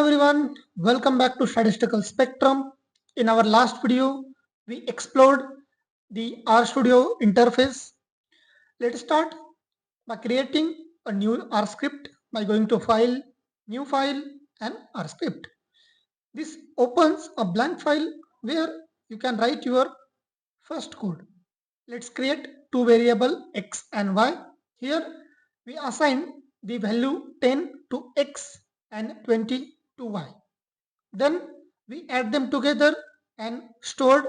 everyone, welcome back to Statistical Spectrum. In our last video, we explored the RStudio interface. Let's start by creating a new R script by going to File, New File and R script. This opens a blank file where you can write your first code. Let's create two variables x and y. Here we assign the value 10 to x and 20 to y. Then we add them together and stored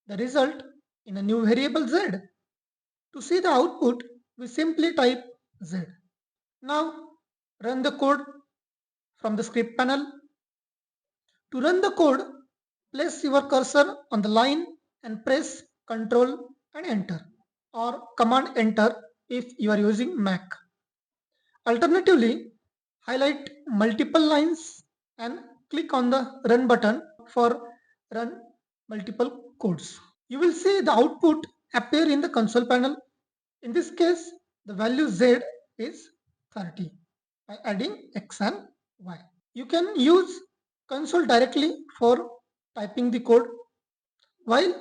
the result in a new variable z. To see the output, we simply type z. Now run the code from the script panel. To run the code, place your cursor on the line and press Ctrl and Enter or Command Enter if you are using Mac. Alternatively, highlight multiple lines and click on the Run button for run multiple codes. You will see the output appear in the console panel. In this case, the value Z is 30 by adding X and Y. You can use console directly for typing the code. While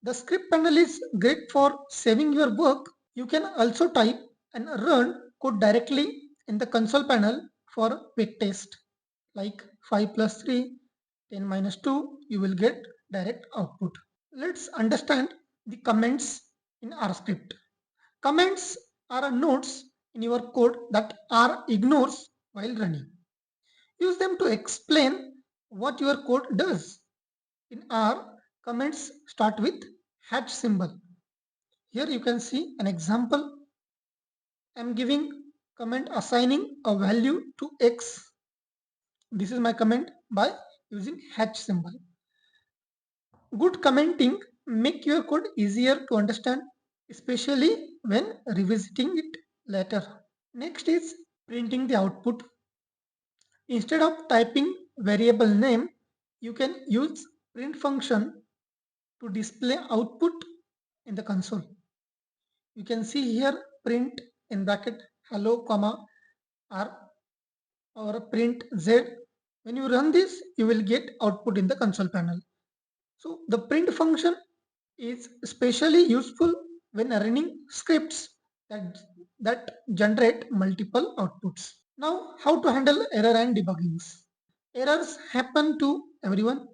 the script panel is great for saving your work, you can also type and run code directly in the console panel for quick test. Like 5 plus 3, 10 minus 2, you will get direct output. Let's understand the comments in R script. Comments are notes in your code that R ignores while running. Use them to explain what your code does. In R, comments start with hash symbol. Here you can see an example. I am giving comment assigning a value to x. This is my comment by using hash symbol. Good commenting make your code easier to understand, especially when revisiting it later. Next is printing the output. Instead of typing variable name, you can use print function to display output in the console. You can see here print in bracket hello comma r or print z. When you run this, you will get output in the console panel. So the print function is especially useful when running scripts that generate multiple outputs. Now, how to handle error and debuggings. Errors happen to everyone.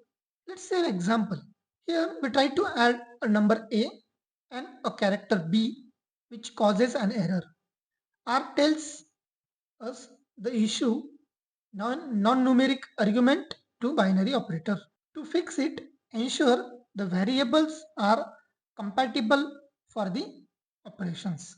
Let's say an example. Here we try to add a number a and a character b which causes an error. R tells us the issue non-numeric argument to binary operator. To fix it, ensure the variables are compatible for the operations.